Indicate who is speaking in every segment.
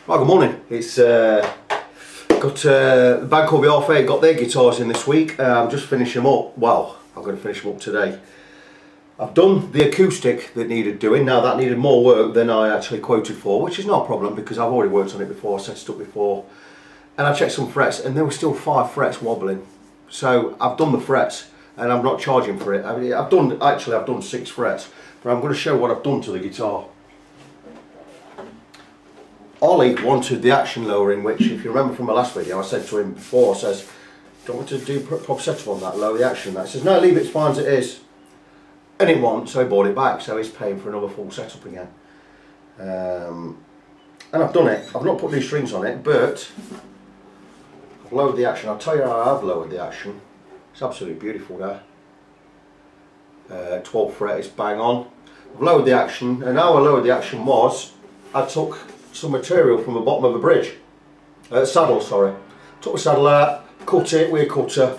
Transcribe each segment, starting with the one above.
Speaker 1: Right, good morning. It's got the band called the Half Eight got their guitars in this week. I'm just finishing them up. Well, I'm going to finish them up today. I've done the acoustic that needed doing. Now that needed more work than I actually quoted for, which is not a problem because I've already worked on it before, set it up before, and I checked some frets and there were still 5 frets wobbling. So I've done the frets and I'm not charging for it. I mean, I've done 6 frets, but I'm going to show what I've done to the guitar. Ollie wanted the action lowering, which, if you remember from my last video, I said to him before, I says, "Don't want to do proper setup on that, lower the action." That he says, "No, leave it as fine as it is." And it won't, so he bought it back, so he's paying for another full setup again. And I've done it. I've not put new strings on it, but I've lowered the action. I'll tell you how I've lowered the action. It's absolutely beautiful there. 12th fret is bang on. I've lowered the action, and how I lowered the action was, I took some material from the bottom of the bridge, saddle, sorry. Took the saddle out, cut it with a cutter,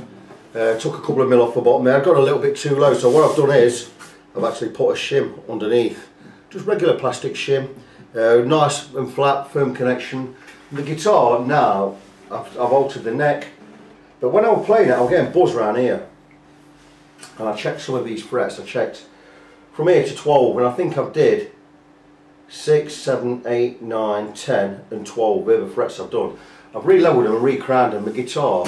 Speaker 1: took a couple of mil off the bottom there. I got a little bit too low, so what I've done is I've actually put a shim underneath, just regular plastic shim, nice and flat, firm connection. The guitar now, I've altered the neck, but when I was playing it I was getting buzz around here, and I checked some of these frets. I checked from here to 12, and I think I did 6, 7, 8, 9, 10 and 12. They're the frets I've done. I've re-leveled them and re-crowned them. The guitar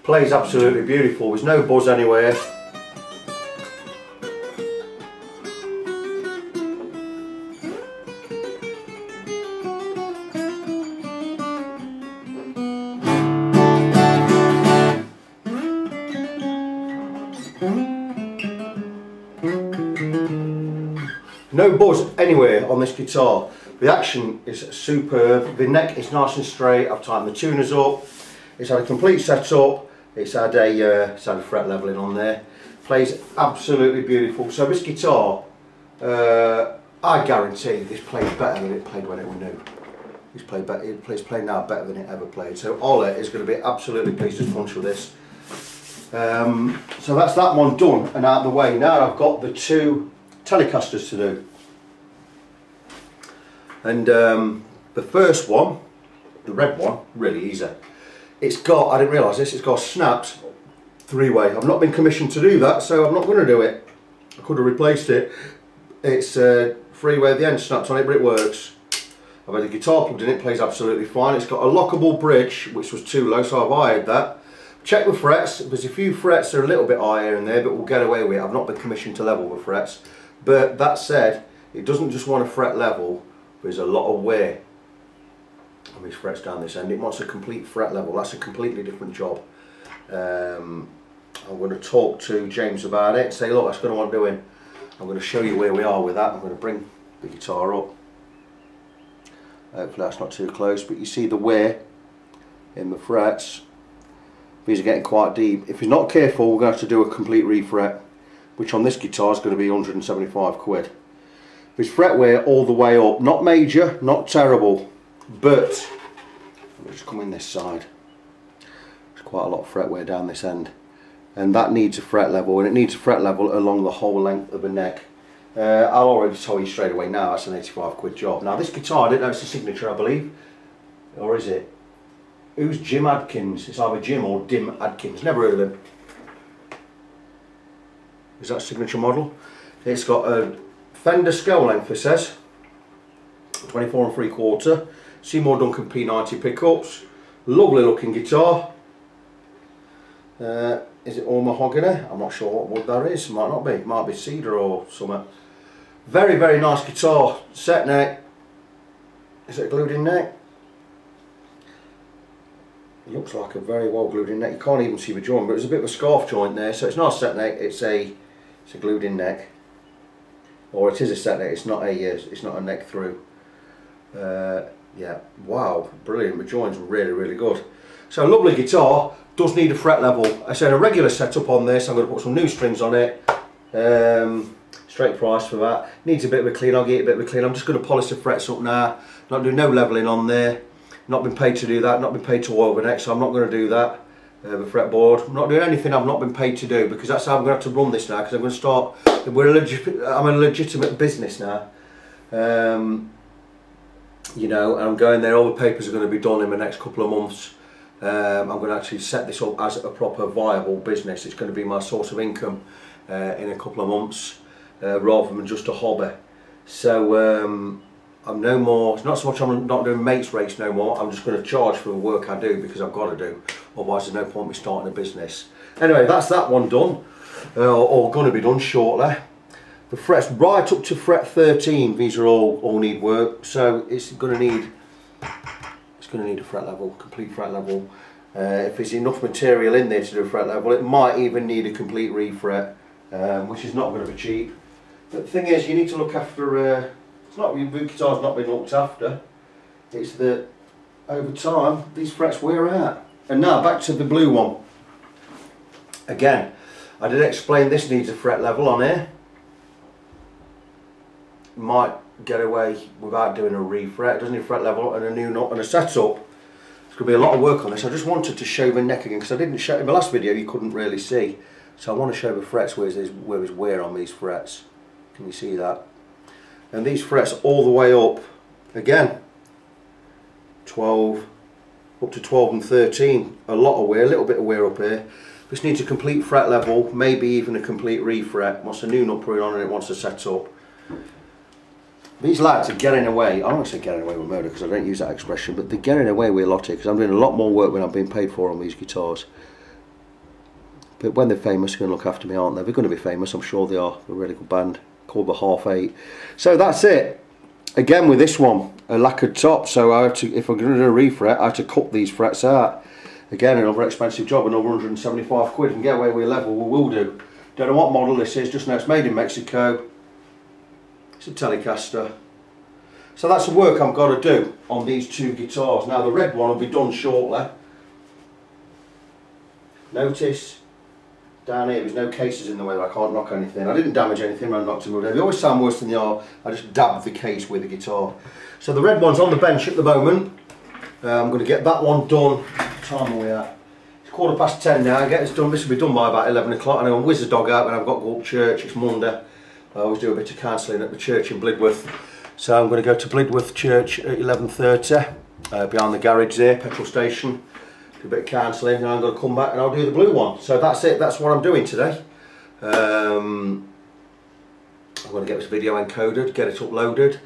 Speaker 1: plays absolutely beautiful. There's no buzz anywhere. No buzz anywhere on this guitar. The action is superb. The neck is nice and straight. I've tightened the tuners up. It's had a complete setup. It's had a fret leveling on there. Plays absolutely beautiful. So this guitar, I guarantee this plays better than it played when it was new. It plays now better than it ever played. So Ollie is going to be absolutely pleased as punch with this. So that's that one done and out of the way. Now I've got the 2 Telecasters to do. And the first one, the red one, really easy. It's got, I didn't realise this, it's got a snapped 3-way. I've not been commissioned to do that, so I'm not going to do it. I could have replaced it. It's 3-way at the end, snapped on it, but it works. I've had the guitar plugged in, it plays absolutely fine. It's got a lockable bridge, which was too low, so I've wired that. Check the frets. There's a few frets that are a little bit higher in there, but we'll get away with it. I've not been commissioned to level the frets. But that said, it doesn't just want a fret level, there's a lot of wear on these frets down this end. It wants a complete fret level. That's a completely different job. I'm going to talk to James about it and say, look, that's going to want doing. I'm going to show you where we are with that. I'm going to bring the guitar up. Hopefully that's not too close, but you see the wear in the frets. These are getting quite deep. If you're not careful, we're going to have to do a complete refret, which on this guitar is going to be 175 quid. There's fret wear all the way up, not major, not terrible, but let's just come in this side. There's quite a lot of fret wear down this end, and that needs a fret level, and it needs a fret level along the whole length of the neck. I'll already tell you straight away now, that's an 85 quid job. Now this guitar, I didn't know it's a signature, I believe, or is it? Who's Jim Adkins? It's either Jim or Dim Adkins, never heard of him. Is that a signature model? It's got a Fender scale length, it says, 24 3/4, Seymour Duncan P90 pickups, lovely looking guitar. Is it all mahogany? I'm not sure what wood that is, might not be, it might be cedar or something. Very, very nice guitar, set neck. Is it a glued in neck? It looks like a very well glued in neck, you can't even see the joint, but there's a bit of a scarf joint there, so it's not a set neck, it's a glued in neck. Or it is a set neck, it's not a neck through. Yeah, wow, brilliant, the joint's really, really good. So lovely guitar, does need a fret level. I said a regular setup on this, I'm going to put some new strings on it. Straight price for that. Needs a bit of a clean, I'll get a bit of a clean. I'm just going to polish the frets up now, not do no levelling on there. Not been paid to do that, not been paid to oil the neck, so I'm not going to do that. the fretboard. I'm not doing anything I've not been paid to do, because that's how I'm going to have to run this now, because I'm going to start, I'm a legitimate business now. You know, and I'm going there, all the papers are going to be done in the next couple of months. I'm going to actually set this up as a proper viable business. It's going to be my source of income in a couple of months, rather than just a hobby. So I'm no more, it's not so much I'm not doing mates rates no more, I'm just going to charge for the work I do, because I've got to do, otherwise there's no point in me starting a business. Anyway, that's that one done, or going to be done shortly. The frets right up to fret 13, these are all need work, so it's going to need a fret level, complete fret level. If there's enough material in there to do a fret level, it might even need a complete refret, which is not going to be cheap. But the thing is, you need to look after, it's not your guitar's not been looked after, it's that over time these frets wear out. And now back to the blue one. Again, I did explain this needs a fret level on here. Might get away without doing a refret, it doesn't need a fret level and a new nut and a setup. There's going to be a lot of work on this. I just wanted to show the neck again, because I didn't show in the last video, you couldn't really see. So I want to show the frets where there's wear on these frets. Can you see that? And these frets all the way up, again, 12, up to 12 and 13, a lot of wear, a little bit of wear up here. This needs a complete fret level, maybe even a complete refret. Wants a new nut put on and it wants to set up. These lads are getting away, I don't want to say getting away with murder because I don't use that expression, but they're getting away with a lot here, because I'm doing a lot more work than I've been paid for on these guitars. But when they're famous, they're going to look after me, aren't they? They're going to be famous, I'm sure they are. They're a really good band called the Half 8. So that's it. Again with this one, a lacquered top, so I have to, if I'm going to do a refret, I have to cut these frets out. Again, another expensive job, another 175 quid, and get away with a level, we will do. Don't know what model this is, just know it's made in Mexico. It's a Telecaster. So that's the work I've got to do on these two guitars. Now the red one will be done shortly. Notice down here there's no cases in the way, I can't knock anything. I didn't damage anything when I knocked them over. They always sound worse than they are. I just dabbed the case with the guitar. So the red one's on the bench at the moment. I'm going to get that one done. What time are we at? It's 10:15 now. I get this done. This will be done by about 11 o'clock. And I'm whiz the dog out when I've got to go up church. It's Monday. I always do a bit of counselling at the church in Blidworth. So I'm going to go to Blidworth Church at 11:30, behind the garage there, petrol station. Do a bit of counselling, and I'm going to come back and I'll do the blue one. So that's it, that's what I'm doing today. I'm going to get this video encoded, get it uploaded,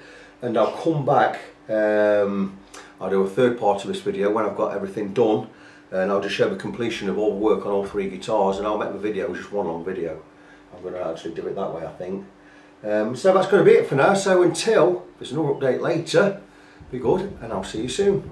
Speaker 1: and I'll come back. I'll do a third part of this video when I've got everything done, and I'll just show the completion of all the work on all three guitars, and I'll make the video just one long video. I'm going to actually do it that way, I think. So that's going to be it for now. So until there's another update later, be good, and I'll see you soon.